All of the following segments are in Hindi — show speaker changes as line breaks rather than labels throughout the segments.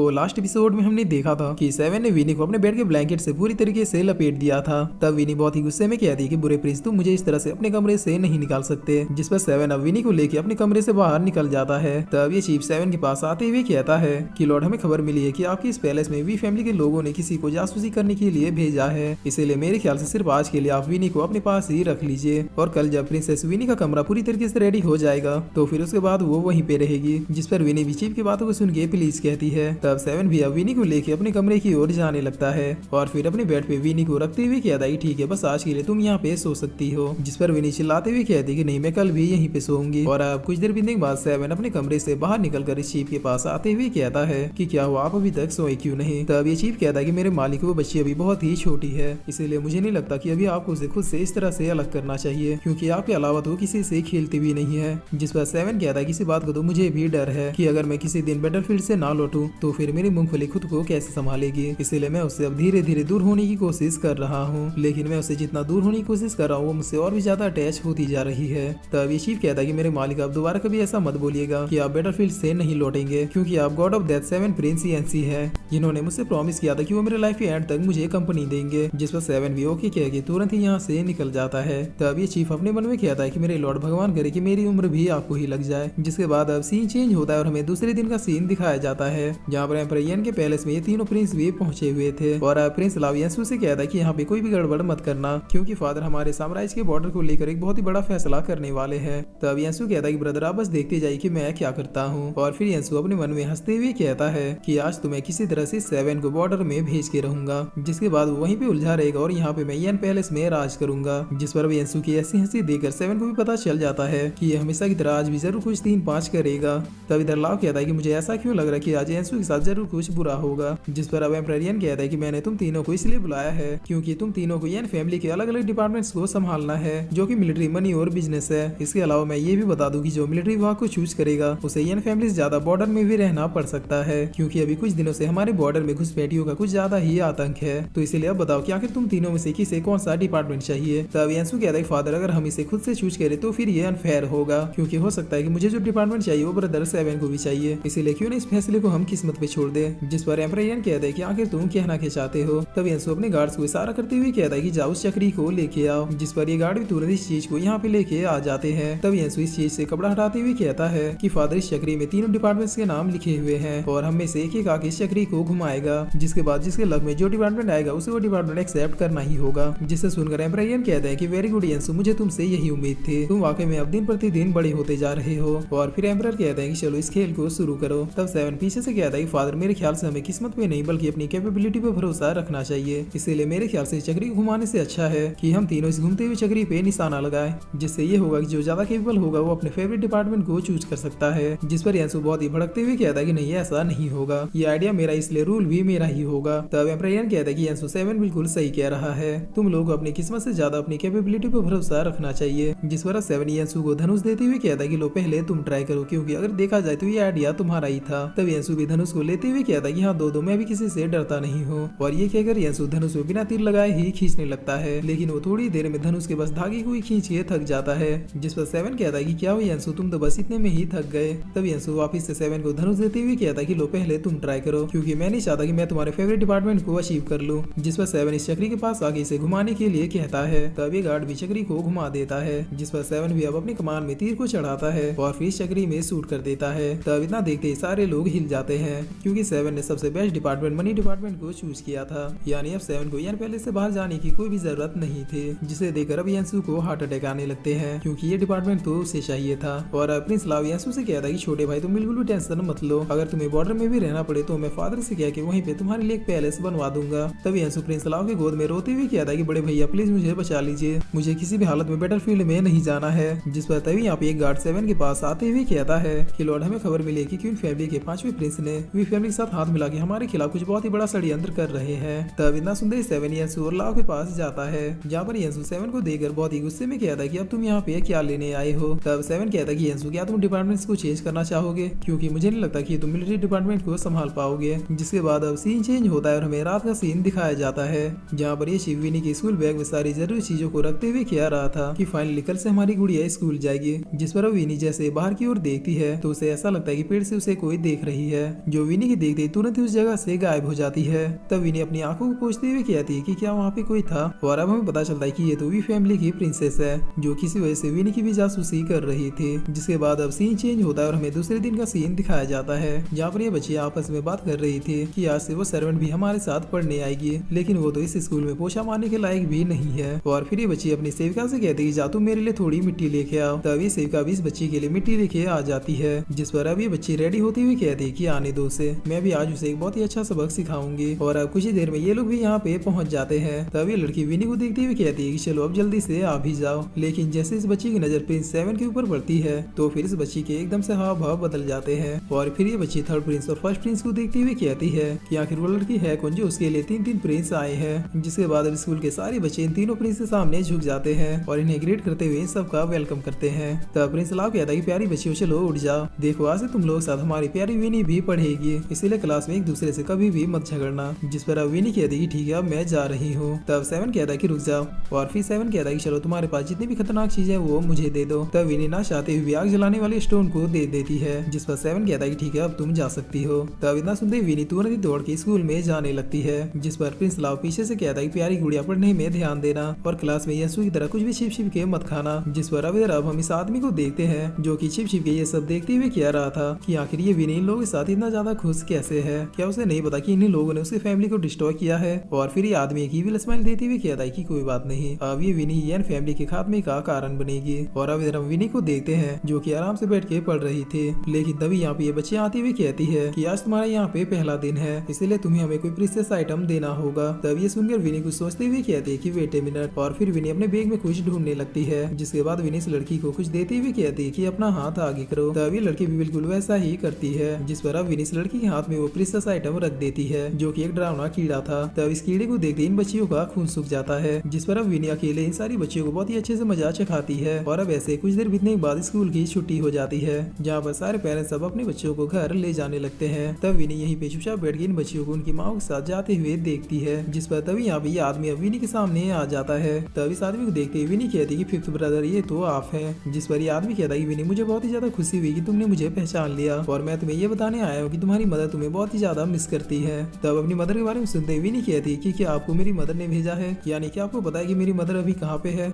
तो लास्ट एपिसोड में हमने देखा था कि सेवन ने विनी को अपने बेड के ब्लैंकेट से पूरी तरीके से लपेट दिया था। तब विनी बहुत ही गुस्से में कहती है कि बुरे प्रिंस तुम मुझे इस तरह से अपने कमरे से नहीं निकाल सकते, जिस पर सेवन अब विनी को लेकर अपने कमरे से बाहर निकल जाता है। तब ये चीफ सेवन के पास आते हुए कहता है कि लॉर्ड हमें खबर मिली है कि आपकी इस पैलेस में वी फैमिली के लोगों ने किसी को जासूसी करने के लिए भेजा है, इसीलिए मेरे ख्याल से सिर्फ आज के लिए आप विनी को अपने पास ही रख लीजिए और कल जब प्रिंसेस विनी का कमरा पूरी तरीके से रेडी हो जाएगा तो फिर उसके बाद वो वहीं पे रहेगी। जिस पर विनी भी चीफ की बातों को सुन के प्लीज कहती है। तब सेवन भी अब विनी को लेके अपने कमरे की ओर जाने लगता है और फिर अपने बेड पे विनी को रखते हुए कहता है ठीक है बस आज के लिए तुम यहाँ पे सो सकती हो। जिस पर विनी चिल्लाते हुए कहती है कि नहीं मैं कल भी यहीं पे सोऊंगी। और अब कुछ देर बीतने के बाद सेवन अपने कमरे से बाहर निकलकर इस चीफ के पास आते हुए कहता है कि क्या हुआ आप अभी तक सोए क्यों नहीं। तब ये चीफ कहता है कि मेरे मालिक वो बच्ची अभी बहुत ही छोटी है, इसीलिए मुझे नहीं लगता कि अभी आपको उसे खुद से इस तरह से अलग करना चाहिए, क्योंकि आपके अलावा तो किसी से खेलती भी नहीं है। जिस पर सेवन कहता है किसी बात को तो मुझे भी डर है कि अगर मैं किसी दिन बैटलफील्ड से ना लौटूं तो फिर मेरी मूंगफली खुद को कैसे संभालेगी, इसीलिए मैं उससे अब धीरे धीरे दूर होने की कोशिश कर रहा हूँ। लेकिन मैं उससे जितना दूर होने की कोशिश कर रहा हूँ वो मुझसे और भी ज्यादा अटैच होती जा रही है। तब ये चीफ कहता है कि मेरे मालिक आप दोबारा कभी ऐसा मत बोलिएगा कि आप बैटलफील्ड से नहीं लौटेंगे, क्योंकि आप God of death seven Prince NC है, जिन्होंने मुझसे प्रॉमिस किया था कि वो मेरे लाइफ के एंड तक मुझे कंपनी देंगे। जिस पर सेवन भी ओके कह के तुरंत ही यहाँ से निकल जाता है। तब ये चीफ अपने मन में कहता है कि मेरे लॉर्ड भगवान करे कि मेरी उम्र भी आपको ही लग जाए। जिसके बाद अब सीन चेंज होता है और हमें दूसरे दिन का सीन दिखाया जाता है, जहाँ पर एम्परर यिन के पैलेस में ये तीनों प्रिंस भी पहुंचे हुए थे। और प्रिंस लाव यंसू से कहता है कि यहाँ पे कोई भी गड़बड़ मत करना, क्योंकि फादर हमारे साम्राज्य के बॉर्डर को लेकर एक बहुत ही बड़ा फैसला करने वाले हैं। तब यंसू कहता है कि ब्रदर आप बस देखते जाइए कि मैं क्या करता हूँ। और फिर यंसू अपने मन में हंसते हुए कहता है कि आज तो मैं किसी तरह से सेवन को बॉर्डर में भेज के रहूंगा, जिसके बाद वो वहीं पे उलझा रहेगा और यहाँ पे मैं यन पैलेस में राज करूंगा। जिस पर यंसू की ऐसी हंसी देकर सेवन को भी पता चल जाता है कि ये हमेशा की तरह आज भी जरूर कुछ 3-5 करेगा। तब इधर लाव कहता है कि मुझे ऐसा क्यों लग रहा है कि आज यंसू के साथ जरूर कुछ बुरा होगा। जिस पर अब एम्परर यिन कहता है कि मैंने तुम तीनों को इसलिए बुलाया है क्योंकि तुम तीनों को यन फैमिली के अलग अलग डिपार्टमेंट्स को संभालना है, जो कि मिलिट्री, मनी और बिजनेस है। इसके अलावा मैं ये भी बता दूं कि जो मिलिट्री विभाग को चूज करेगा उसे यन फैमिली से ज्यादा बॉर्डर में भी रहना पड़ सकता है, क्योंकि अभी कुछ दिनों से हमारे बॉर्डर में घुसपैठियों का कुछ ज्यादा ही आतंक है। तो इसलिए अब बताओ कि आखिर तुम तीनों में से किसे कौन सा डिपार्टमेंट चाहिए। तब यंसू कहता है फादर अगर हम इसे खुद से चूज करें तो फिर ये अनफेयर होगा, क्योंकि हो सकता है कि मुझे जो डिपार्टमेंट चाहिए वो ब्रदर सेवन को भी चाहिए, इसीलिए क्यों ना इस फैसले को हम किस्मत पे छोड़ दे। जिस पर एम्परर यिन कहता है कि आखिर तुम कहना क्या चाहते हो। तब यंसू अपने गार्ड्स को इशारा करते हुए कहता है कि जाओ उस चक्री को लेके आओ। जिस पर ये गार्ड भी तुरंत इस चीज को यहाँ पे लेके आ जाते हैं। तब यंसू इस चीज से कपड़ा हटाते हुए कहता है कि फादर इस चक्री में तीनों डिपार्टमेंट्स के नाम लिखे हुए हैं और हम में से एक एक आके इस चक्री को घुमाएगा, जिसके बाद जिसके लक में जो डिपार्टमेंट आएगा उसे वो डिपार्टमेंट एक्सेप्ट करना ही होगा। जिसे सुनकर एम्परर यिन कहता है कि वेरी गुड यंसू, मुझे तुमसे यही उम्मीद थी, तुम वाकई में अब दिन प्रतिदिन बड़े होते जा रहे हो। और फिर एम्परर कहता है कि चलो इस खेल को शुरू करो। तब सेवन पीछे से कहता है कि फादर मेरे ख्याल से हमें किस्मत पे नहीं बल्कि अपनी कैपेबिलिटी पे भरोसा रखना चाहिए, इसीलिए मेरे ख्याल से चक्री घुमाने से अच्छा है कि हम तीनों इस घूमते हुए चक्री पे निशाना लगाए, जिससे ये होगा कि जो ज्यादा केपेबल होगा वो अपने फेवरेट डिपार्टमेंट को चूज कर सकता है। जिस पर यंसू बहुत ही भड़कते हुए कहता है कि नहीं ऐसा नहीं होगा, ये आइडिया मेरा इसलिए रूल भी मेरा ही होगा। तब एम्परर यिन कहता है कि यंसू सेवन बिल्कुल सही कह रहा है, तुम लोग अपनी किस्मत से ज्यादा अपनी कैपेबिलिटी पे भरोसा रखना चाहिए। जिस पर सेवन यंसू को धनुष देते हुए कहता है कि लो पहले तुम ट्राई करो, क्योंकि अगर देखा जाए तो ये आइडिया तुम्हारा ही था। तब यंसू भी धनुष को लेते हुए कहता है कि हाँ दो मैं भी किसी से डरता नहीं हूँ। और ये कहकर यंसू धनुष में बिना तीर लगाए ही खींचने लगता है, लेकिन वो थोड़ी देर में धनुष के बस धागे को ही खींच के थक जाता है। जिस पर सेवन कहता है कि क्या हो यंसू, तुम तो बस इतने में ही थक गए। तब यंसू वापिस से सेवन को धनुष देते हुए कहता है कि लो पहले तुम ट्राई करो, क्योंकि मैं नहीं चाहता कि मैं तुम्हारे फेवरेट डिपार्टमेंट को अचीव कर लूं। जिस पर सेवन इस चक्री के पास आगे इसे घुमाने के लिए कहता है। तब ये गार्ड भी चक्री को घुमा देता है, जिस पर सेवन भी अब अपनी कमान में तीर को चढ़ाता है और फिर चक्री में शूट कर देता है। तब इतना देखते ही सारे लोग हिल जाते हैं, क्योंकि सेवन ने सबसे बेस्ट डिपार्टमेंट मनी डिपार्टमेंट को चूज किया था, यानी अब सेवन को यन पैलेस से बाहर जाने की कोई भी जरूरत नहीं थी। जिसे देखकर अब यंसू को हार्ट अटैक आने लगते हैं, क्योंकि ये डिपार्टमेंट तो उसे चाहिए था। और प्रिंस लाव यंसू से कहता है कि छोटे भाई तुम बिल्कुल भी टेंशन मत लो, अगर तुम्हें बॉर्डर में भी रहना पड़े तो मैं फादर से कह के वहीं पे तुम्हारे लिए एक पैलेस बनवा दूंगा। तब यंसू प्रिंस लाव की गोद में रोते हुए कहता है कि बड़े भैया प्लीज मुझे बचा लीजिए, मुझे किसी भी हालत में बैटलफील्ड में नहीं जाना है। जिस पर तभी यहाँ पे एक गार्ड सेवन के पास आते हुए कहता है कि लॉर्ड हमें खबर मिली कि क्वीन फैमिली के 5वें प्रिंस ने वी फैमिली के साथ हाथ मिला के हमारे खिलाफ कुछ बहुत ही बड़ा षड्यंत्र कर रहे हैं। तब इतना सुनते सेवन यंसू और लाव के पास जाता है, जहाँ पर यंसू सेवन को देखकर बहुत ही गुस्से में कहता है कि अब तुम यहाँ पे क्या लेने आए हो। तब सेवन कहता है कि यंसू क्या तुम डिपार्टमेंट्स को चेंज करना चाहोगे, क्योंकि मुझे नहीं लगता कि तुम मिलिट्री डिपार्टमेंट को संभाल पाओगे। जिसके बाद अब सीन चेंज होता है और हमें रात का सीन दिखाया जाता है, जहाँ पर ये शिव विनी के स्कूल बैग में सारी जरूरी चीजों को रखते हुए कह रहा था कि फाइनली कल से हमारी गुड़िया स्कूल जाएगी। जिस पर अब विनी जैसे बाहर की ओर देखती है तो उसे ऐसा लगता है कि पेड़ से उसे कोई देख रही है। जो विनी विनी की देखते ही तुरंत ही उस जगह से गायब हो जाती है। तब विनी अपनी आंखों को पोंछते हुए कहती है कि क्या वहाँ पे कोई था, और अब हमें पता चलता है कि ये तो वी फैमिली की प्रिंसेस है जो किसी वजह से विनी की भी जासूसी कर रही थी। जिसके बाद अब सीन चेंज होता है और हमें दूसरे दिन का सीन दिखाया जाता है जहाँ पर ये बच्चे आपस में बात कर रही थी कि आज से वो सर्वेंट भी हमारे साथ पढ़ने आएगी, लेकिन वो तो इस स्कूल में पोछा मारने के लायक भी नहीं है। और फिर ये बच्ची अपनी सेविका से कहती है जा तू मेरे लिए थोड़ी मिट्टी लेके आओ। तभी सेविका भी इस बच्ची के लिए मिट्टी लेके आ जाती है, जिस पर अब ये बच्ची रेडी होती हुई कहती है कि आने दो उसे, मैं भी आज उसे एक बहुत ही अच्छा सबक सिखाऊंगी। और अब कुछ ही देर में ये लोग भी यहाँ पे पहुंच जाते हैं। तभी लड़की विनी को देखती हुई कहती है कि चलो अब जल्दी से आ भी जाओ। लेकिन जैसे इस बच्ची की नजर प्रिंस 7 के ऊपर पड़ती है तो फिर इस बच्ची के एकदम से हाव भाव बदल जाते हैं। और फिर ये बच्ची थर्ड प्रिंस और फर्स्ट प्रिंस को देखती हुई कहती है कि आखिर वो लड़की है कौन जो उसके लिए 3-3 प्रिंस आए हैं। जिसके बाद स्कूल के सारे बच्चे इन तीनों प्रिंस के सामने झुक जाते हैं और इन्हें ग्रेट करते हुए सबका वेलकम करते हैं। तब प्रिंस लाव कहता है कि प्यारी बच्चियों चलो उठ जाओ, देखो आज से तुम लोग साथ हमारी प्यारी विनी भी पढ़ेगी, इसीलिए क्लास में एक दूसरे से कभी भी मत झगड़ना। जिस पर अब विनी कहती है ठीक है अब मैं जा रही हूँ। तब 7 कहता है कि रुक जाओ, और फिर 7 कहता है कि चलो तुम्हारे पास जितनी भी खतरनाक चीज है वो मुझे दे दो। तब विनी ना चाहते हुए आग जलाने वाले स्टोन को दे देती है, जिस पर 7 कहता है कि ठीक है अब तुम जा सकती हो। तब इतना सुनते विनी तुरंत ही दौड़ के स्कूल में जाने लगती है, जिस पर प्रिंस लाव पीछे से कहता है कि प्यारी गुड़िया पढ़ने में ध्यान देना और क्लास में यसु की तरह कुछ भी छिप छिप के मत खाना। जिस पर अब हम इस आदमी को देखते हैं जो कि छिप छिप के ये सब देखते हुए कह रहा था कि आखिर ये विनी इन लोगों के साथ इतना ज्यादा खुश कैसे है, क्या उसे नहीं पता कि इन लोगों ने उसकी फैमिली को डिस्ट्रॉय किया है। और फिर ये आदमी एक इविल स्माइल देते हुए कहता है कि कोई बात नहीं, अब ये विनी येन फैमिली के खात्मे का कारण बनेगी। और अब इधर हम विनी को देखते हैं जो कि आराम से बैठ के पढ़ रही थी। लेकिन तभी यहाँ पे ये बच्ची आती हुई कहती है कि आज तुम्हारा यहाँ पे पहला दिन है, इसलिए तुम्हें हमें कोई प्रीशियस आइटम देना होगा। तब ये सुनकर विनी कुछ सोचते हुए कहती है कि वेट ए मिनट। और फिर विनी अपने बैग में कुछ ढूंढने लगती है, जिसके बाद विनी इस लड़की को कुछ देते हुए कहती है कि अपना हाथ आगे करो। तब ये लड़की भी बिल्कुल वैसा ही करती है, जिस पर अब विनी इस लड़की के हाथ में वो प्रीशियस आइटम रख देती है जो कि एक डरावना कीड़ा था। तब इस कीड़े को देखते इन बच्चियों का खून सूख जाता है, जिस पर अब विनी अकेले इन सारी बच्चियों को बहुत ही अच्छे से मजा चखाती है। और अब ऐसे कुछ देर बीतने के बाद स्कूल की छुट्टी हो जाती है, जहाँ पर सारे पेरेंट्स सब अपने बच्चों को घर ले जाने लगते हैं। तब विनी यहीं पे चुपचाप बैठ के इन बच्चियों को उनकी माँ के साथ जाते हुए देखती है, जिस पर तभी यहाँ पे ये आदमी अब विनी के सामने आ जाता है। तब इस आदमी को देखते हुए विनी कहती है कि 5th ब्रदर ये तो आप हैं। जिस पर ये आदमी कहता है कि विनी मुझे बहुत ही ज्यादा खुशी हुई कि तुमने मुझे पहचान लिया, और मैं तुम्हें ये बताने आया हूँ कि तुम्हारी मदर तुम्हें बहुत ही ज्यादा मिस करती है। तब अपनी मदर के बारे में सुनते हुए विनी कहती है कि क्या आपको मेरी मदर ने भेजा है, यानी कि आपको पता है कि मेरी मदर अभी कहाँ पे है।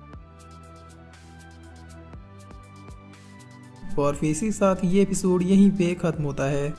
और फिर इसी के साथ ये एपिसोड यहीं पे खत्म होता है।